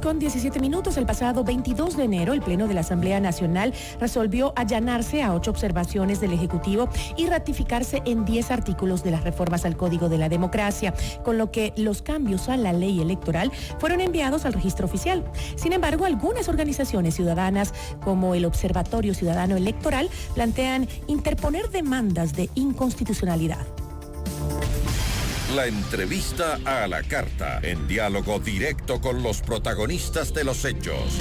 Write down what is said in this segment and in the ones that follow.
6:17. El pasado 22 de enero, el Pleno de la Asamblea Nacional resolvió allanarse a 8 observaciones del Ejecutivo y ratificarse en 10 artículos de las reformas al Código de la Democracia, con lo que los cambios a la ley electoral fueron enviados al registro oficial. Sin embargo, algunas organizaciones ciudadanas, como el Observatorio Ciudadano Electoral, plantean interponer demandas de inconstitucionalidad. La entrevista a la carta, en diálogo directo con los protagonistas de los hechos.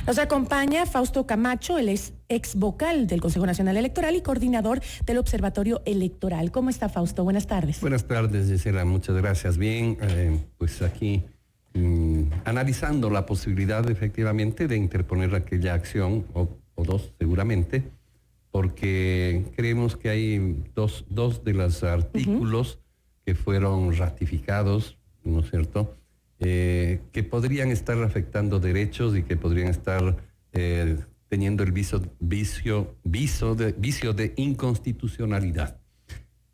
Nos acompaña Fausto Camacho, el ex vocal del Consejo Nacional Electoral y coordinador del Observatorio Electoral. ¿Cómo está, Fausto? Buenas tardes. Buenas tardes, Gisela. Muchas gracias. Bien, pues aquí analizando la posibilidad efectivamente de interponer aquella acción, o dos seguramente, porque creemos que hay dos de los artículos que fueron ratificados, ¿no es cierto?, que podrían estar afectando derechos y que podrían estar teniendo el vicio de inconstitucionalidad.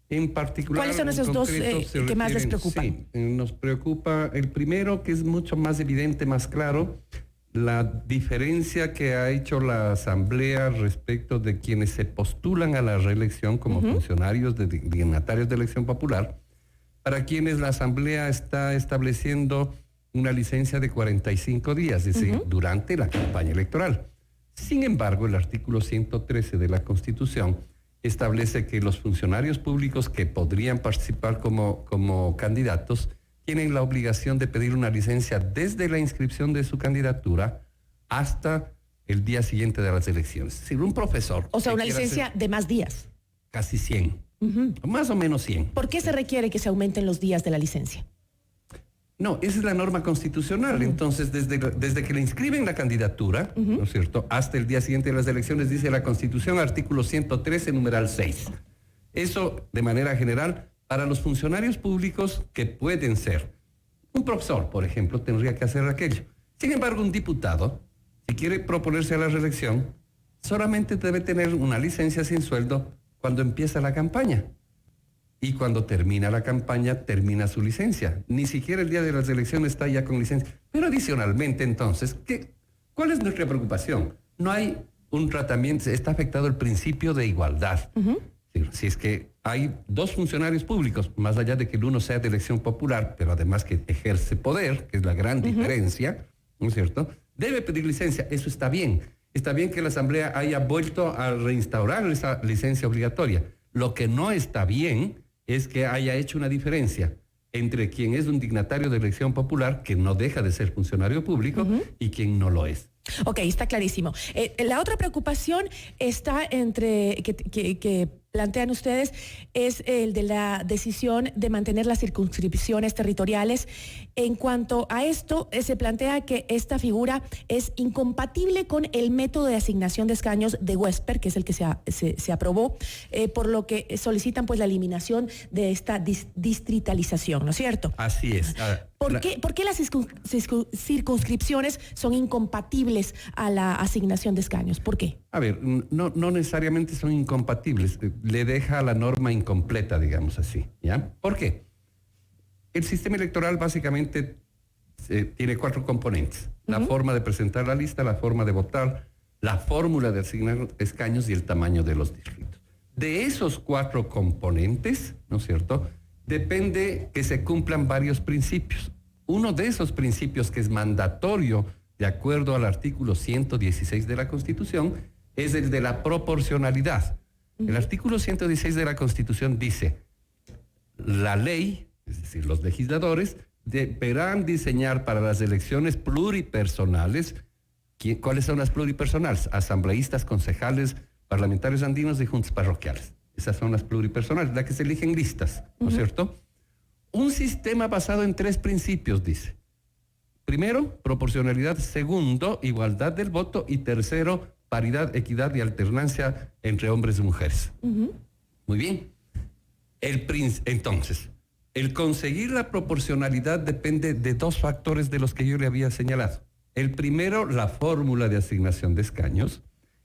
En particular, ¿cuáles son esos dos que más les preocupan? Sí, nos preocupa el primero, que es mucho más evidente, más claro, la diferencia que ha hecho la Asamblea respecto de quienes se postulan a la reelección como funcionarios dignatarios de elección popular, para quienes la Asamblea está estableciendo una licencia de 45 días, es decir, durante la campaña electoral. Sin embargo, el artículo 113 de la Constitución establece que los funcionarios públicos que podrían participar como candidatos tienen la obligación de pedir una licencia desde la inscripción de su candidatura hasta el día siguiente de las elecciones. Es decir, un profesor... O sea, una licencia de más días. Casi 100. Más o menos 100. ¿Por qué se requiere que se aumenten los días de la licencia? No, esa es la norma constitucional. Entonces, desde que le inscriben la candidatura, ¿no es cierto?, hasta el día siguiente de las elecciones, dice la Constitución, artículo 113, numeral 6. Eso, de manera general, para los funcionarios públicos que pueden ser. Un profesor, por ejemplo, tendría que hacer aquello. Sin embargo, un diputado, si quiere proponerse a la reelección, solamente debe tener una licencia sin sueldo cuando empieza la campaña. Y cuando termina la campaña, termina su licencia. Ni siquiera el día de las elecciones está ya con licencia. Pero adicionalmente, entonces, ¿cuál es nuestra preocupación? No hay un tratamiento, está afectado el principio de igualdad. Si es que hay dos funcionarios públicos, más allá de que el uno sea de elección popular, pero además que ejerce poder, que es la gran diferencia, ¿no es cierto?, debe pedir licencia. Eso está bien. Está bien que la Asamblea haya vuelto a reinstaurar esa licencia obligatoria. Lo que no está bien es que haya hecho una diferencia entre quien es un dignatario de elección popular, que no deja de ser funcionario público, y quien no lo es. Ok, está clarísimo. La otra preocupación está entre que plantean ustedes es el de la decisión de mantener las circunscripciones territoriales. En cuanto a esto, se plantea que esta figura es incompatible con el método de asignación de escaños de Wesper, que es el que se aprobó, por lo que solicitan pues la eliminación de esta distritalización, ¿no es cierto? Así es. ¿Por qué las circunscripciones son incompatibles a la asignación de escaños? ¿Por qué? A ver, no necesariamente son incompatibles. Le deja a la norma incompleta, digamos así, ¿ya? ¿Por qué? El sistema electoral básicamente tiene 4 componentes. La forma de presentar la lista, la forma de votar, la fórmula de asignar escaños y el tamaño de los distritos. De esos 4 componentes, ¿no es cierto?, depende que se cumplan varios principios. Uno de esos principios, que es mandatorio de acuerdo al artículo 116 de la Constitución, es el de la proporcionalidad. El artículo 116 de la Constitución dice: la ley, es decir, los legisladores, deberán diseñar para las elecciones pluripersonales. ¿Cuáles son las pluripersonales? Asambleístas, concejales, parlamentarios andinos y juntas parroquiales. Esas son las pluripersonales, las que se eligen listas, ¿no es cierto? Un sistema basado en 3 principios, dice. Primero, proporcionalidad. Segundo, igualdad del voto. Y tercero, paridad, equidad y alternancia entre hombres y mujeres. Muy bien. Entonces, el conseguir la proporcionalidad depende de 2 factores de los que yo le había señalado. El primero, la fórmula de asignación de escaños.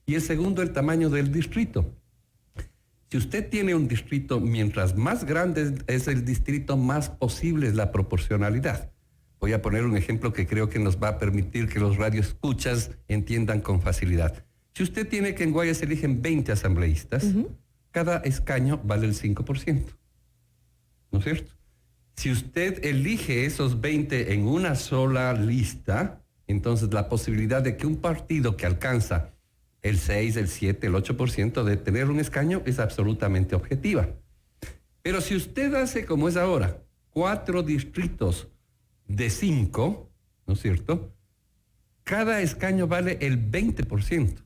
Y el segundo, el tamaño del distrito. Si usted tiene un distrito, mientras más grande es el distrito, más posible es la proporcionalidad. Voy a poner un ejemplo que creo que nos va a permitir que los radioescuchas entiendan con facilidad. Si usted tiene que en Guayas se eligen 20 asambleístas, cada escaño vale el 5%. ¿No es cierto? Si usted elige esos 20 en una sola lista, entonces la posibilidad de que un partido que alcanza el 6, el 7, el 8% de tener un escaño es absolutamente objetiva. Pero si usted hace como es ahora, 4 distritos de 5, ¿no es cierto? Cada escaño vale el 20%.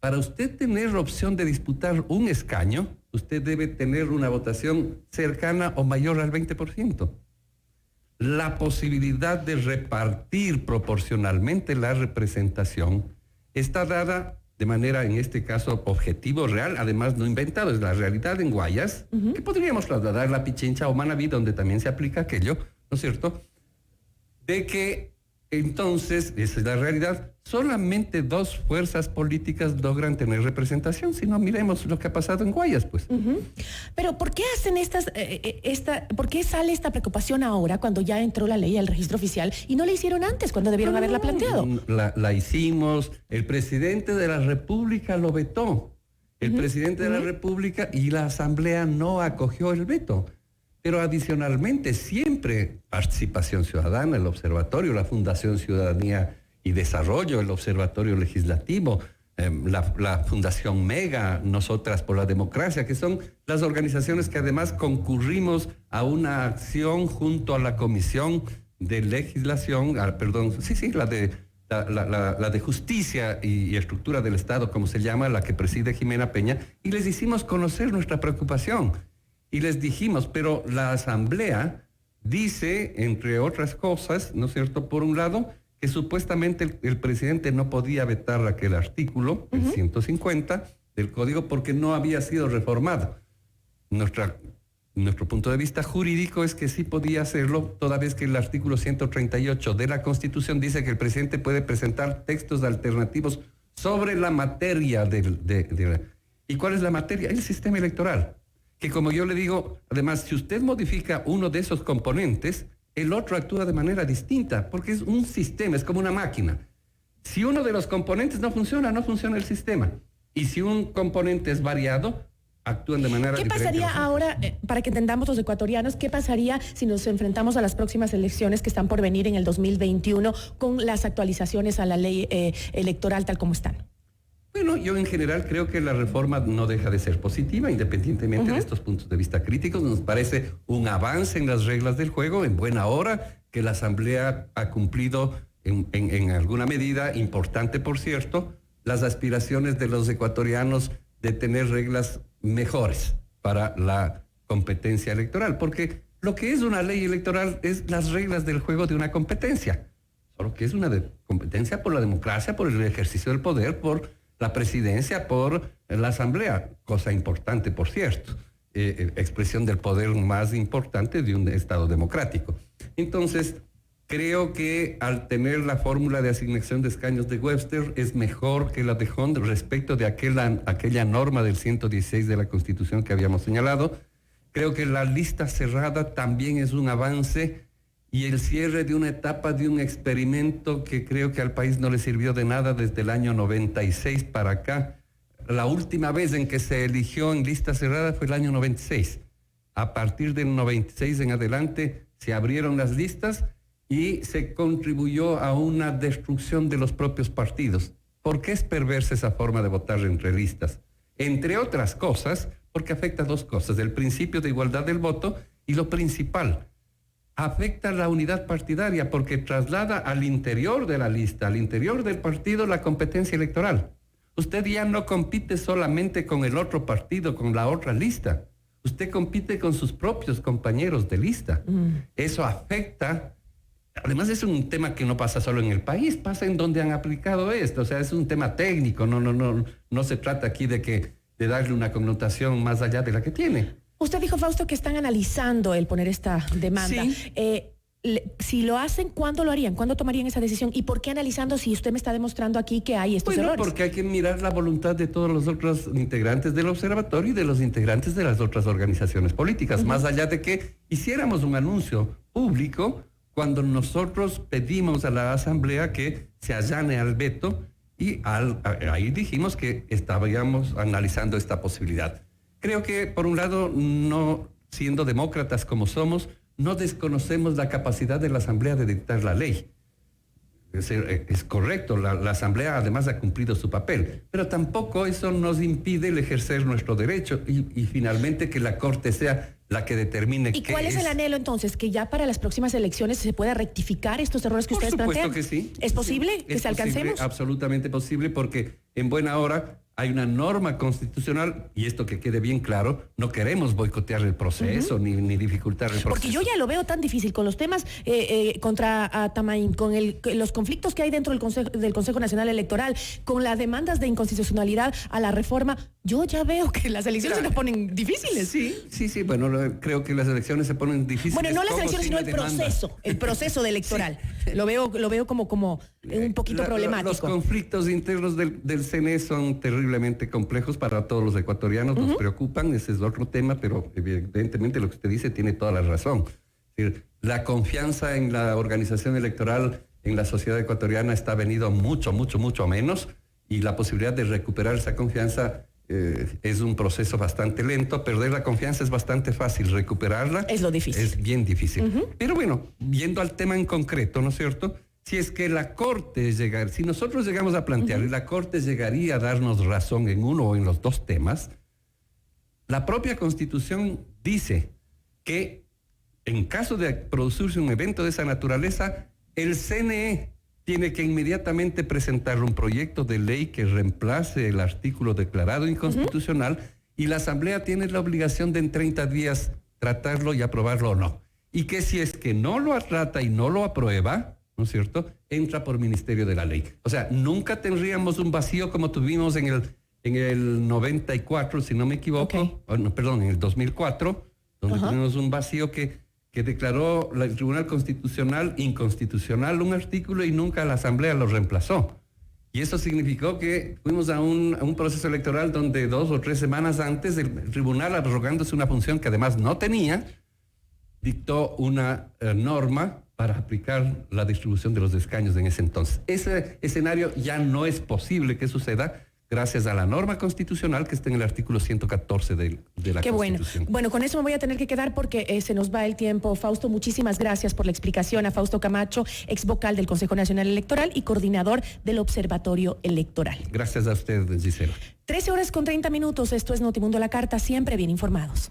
Para usted tener la opción de disputar un escaño, usted debe tener una votación cercana o mayor al 20%. La posibilidad de repartir proporcionalmente la representación está dada de manera, en este caso, objetivo, real, además no inventado, es la realidad en Guayas, que podríamos trasladar la Pichincha o Manabí, donde también se aplica aquello, ¿no es cierto?, de que entonces, esa es la realidad, solamente 2 fuerzas políticas logran tener representación. Si no, miremos lo que ha pasado en Guayas, pues. Pero ¿por qué hacen por qué sale esta preocupación ahora cuando ya entró la ley al registro oficial y no la hicieron antes, cuando debieron haberla planteado? La hicimos, el presidente de la República lo vetó. El presidente de la República y la Asamblea no acogió el veto. Pero adicionalmente, siempre participación ciudadana, el observatorio, la Fundación Ciudadanía y Desarrollo, el Observatorio Legislativo, la Fundación Mega, Nosotras por la Democracia, que son las organizaciones que además concurrimos a una acción junto a la Comisión de Legislación, la de Justicia y Estructura del Estado, como se llama, la que preside Jimena Peña, y les hicimos conocer nuestra preocupación. Y les dijimos, pero la Asamblea dice, entre otras cosas, ¿no es cierto?, por un lado, que supuestamente el presidente no podía vetar aquel artículo, el 150 del Código, porque no había sido reformado. Nuestro punto de vista jurídico es que sí podía hacerlo, toda vez que el artículo 138 de la Constitución dice que el presidente puede presentar textos alternativos sobre la materia ¿Y cuál es la materia? El sistema electoral. Que como yo le digo, además, si usted modifica uno de esos componentes, el otro actúa de manera distinta, porque es un sistema, es como una máquina. Si uno de los componentes no funciona el sistema. Y si un componente es variado, actúan de manera diferente. ¿Qué pasaría ahora, para que entendamos los ecuatorianos, qué pasaría si nos enfrentamos a las próximas elecciones que están por venir en el 2021 con las actualizaciones a la ley electoral tal como están? Bueno, yo en general creo que la reforma no deja de ser positiva, independientemente de estos puntos de vista críticos. Nos parece un avance en las reglas del juego, en buena hora, que la Asamblea ha cumplido en alguna medida, importante por cierto, las aspiraciones de los ecuatorianos de tener reglas mejores para la competencia electoral, porque lo que es una ley electoral es las reglas del juego de una competencia, solo que es una competencia por la democracia, por el ejercicio del poder, por la presidencia, por la Asamblea, cosa importante, por cierto, expresión del poder más importante de un Estado democrático. Entonces, creo que al tener la fórmula de asignación de escaños de Webster es mejor que la de Hunt respecto de aquella norma del 116 de la Constitución que habíamos señalado. Creo que la lista cerrada también es un avance y el cierre de una etapa de un experimento que creo que al país no le sirvió de nada desde el año 96 para acá. La última vez en que se eligió en lista cerrada fue el año 96. A partir del 96 en adelante se abrieron las listas y se contribuyó a una destrucción de los propios partidos. ¿Por qué es perversa esa forma de votar entre listas? Entre otras cosas, porque afecta 2 cosas: el principio de igualdad del voto y lo principal, afecta la unidad partidaria porque traslada al interior de la lista, al interior del partido, la competencia electoral. Usted ya no compite solamente con el otro partido, con la otra lista. Usted compite con sus propios compañeros de lista. Eso afecta. Además es un tema que no pasa solo en el país, pasa en donde han aplicado esto. O sea, es un tema técnico. No se trata aquí de darle una connotación más allá de la que tiene. Usted dijo, Fausto, que están analizando el poner esta demanda. Sí. Si lo hacen, ¿cuándo lo harían? ¿Cuándo tomarían esa decisión? ¿Y por qué analizando si usted me está demostrando aquí que hay estos errores? Porque hay que mirar la voluntad de todos los otros integrantes del observatorio y de los integrantes de las otras organizaciones políticas, más allá de que hiciéramos un anuncio público cuando nosotros pedimos a la Asamblea que se allane al veto y ahí dijimos que estábamos analizando esta posibilidad. Creo que, por un lado, no siendo demócratas como somos, no desconocemos la capacidad de la Asamblea de dictar la ley. Es correcto, la Asamblea además ha cumplido su papel, pero tampoco eso nos impide el ejercer nuestro derecho y finalmente que la Corte sea la que determine ¿Y cuál es el anhelo entonces? ¿Que ya para las próximas elecciones se pueda rectificar estos errores que ustedes plantean? Por supuesto que sí. ¿Es posible que se alcancemos? Absolutamente posible, porque en buena hora hay una norma constitucional, y esto que quede bien claro, no queremos boicotear el proceso ni dificultar el proceso. Porque yo ya lo veo tan difícil con los temas contra Atamaín, con los conflictos que hay dentro del Consejo Nacional Electoral, con las demandas de inconstitucionalidad a la reforma. Yo ya veo que las elecciones se nos ponen difíciles. Sí, bueno, creo que las elecciones se ponen difíciles. Bueno, no las elecciones, sino el proceso electoral. Sí. Lo veo como un poquito problemático. Los conflictos internos del CNE son terriblemente complejos para todos los ecuatorianos, nos preocupan, ese es otro tema, pero evidentemente lo que usted dice tiene toda la razón. Es decir, la confianza en la organización electoral en la sociedad ecuatoriana está venido mucho menos, y la posibilidad de recuperar esa confianza es un proceso bastante lento. Perder la confianza es bastante fácil, recuperarla es lo difícil. Es bien difícil. Pero bueno, viendo al tema en concreto, ¿no es cierto? Si es que la Corte llegara, si nosotros llegamos a plantear y la Corte llegaría a darnos razón en uno o en los dos temas, la propia Constitución dice que en caso de producirse un evento de esa naturaleza, el CNE tiene que inmediatamente presentar un proyecto de ley que reemplace el artículo declarado inconstitucional y la Asamblea tiene la obligación de en 30 días tratarlo y aprobarlo o no. Y que si es que no lo trata y no lo aprueba, ¿no es cierto?, entra por Ministerio de la Ley. O sea, nunca tendríamos un vacío como tuvimos en el 94, si no me equivoco, en el 2004, donde tuvimos un vacío que declaró el Tribunal Constitucional inconstitucional un artículo y nunca la Asamblea lo reemplazó. Y eso significó que fuimos a un proceso electoral donde 2 o 3 semanas antes el Tribunal, arrogándose una función que además no tenía, dictó una norma para aplicar la distribución de los escaños en ese entonces. Ese escenario ya no es posible que suceda gracias a la norma constitucional que está en el artículo 114 de la Constitución. Bueno, con eso me voy a tener que quedar porque se nos va el tiempo. Fausto, muchísimas gracias por la explicación. A Fausto Camacho, ex vocal del Consejo Nacional Electoral y coordinador del Observatorio Electoral. Gracias a usted, Gisela. 13:30 PM. Esto es Notimundo a la Carta, siempre bien informados.